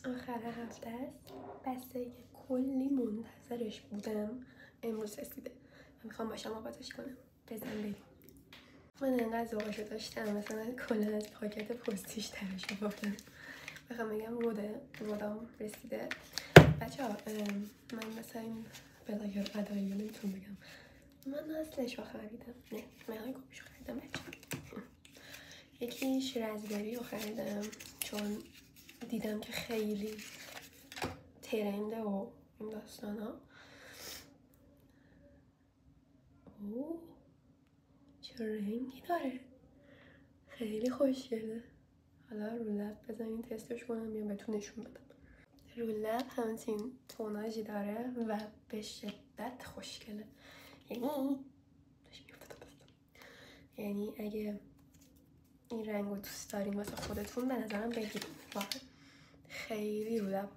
آخر هفته است، بسته کلی منتظرش بودم. امروز رسیده و میخوام با شما بازش کنم. بزن بریم. من انقدر ذوقشو داشتم مثلا کلا از پاکت پستیش ترش آوردم. بخوام بگم رودم رسیده. بچه ها من مثلا این بلاگر ادایی نمیتونم بگم. من اصلش رو خریدم. نه من گوشو خریدم بچه. یکی رزبری رو خریدم چون دیدم که خیلی ترنده و این داستان ها. اوه چه رنگی داره، خیلی خوشگله. حالا رو لب بزنین تستش کنم یا بهتون نشون بدم. رو لب همچین توناژی داره و به شدت خوشگله. یعنی اگه این رنگ رو دوست دارین واسه خودتون به نظرم بگیرین. واقعا خیلی رو لب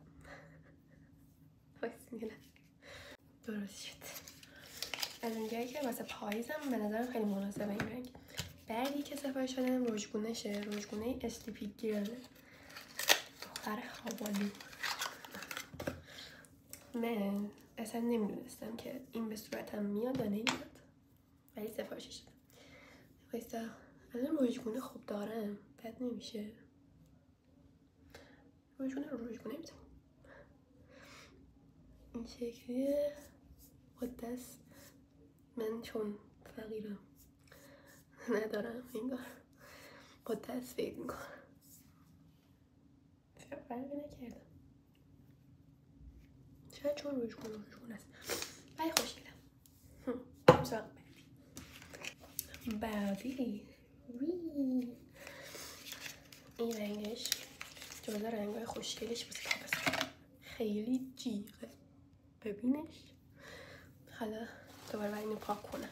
درست شد. از اونجایی که واسه پاییزم به نظرم خیلی مناسبه این رنگ. بعدی که سفارش دادم رژگونه‌شه، رژگونه اسلیپی گرل، دختر خوابالو. من اصلا نمیدونستم که این به صورتم میاد یا نمیاد، ولی سفارشش دادم. وایستا الان رژگونه خوب دارم، بد نمیشه. رژگونه میزنم این شکلیه با دست. من چون فقیرم ندارم انگار، با دست فکر میکنم. فرقی نکردم، شاید چون رژگونه است. ولی خوشگلم. سراغ بعدی این رنگش جزو رنگای خوشگلش واسه تابستون، خیلی جیغه. ببینش. حالا دوباره باید اینو پاک کنم.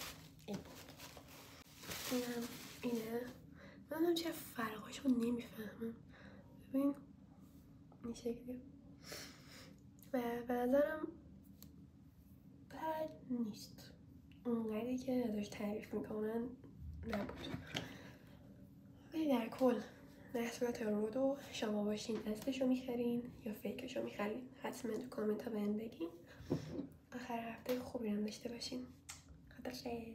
اینه. من چه فرقاشو نمیفهمم. ببین این شکلیه و به نظرم بد نیست. اونقدری که ازش تعریف میکنن نبود. ولی در کل محصولات رودو شما باشین اصلشو میخرین یا فیکشو میخرین، حتما تو کامنت ها بهم بگین. آخر هفته خوبی هم داشته باشین. خدا خیر.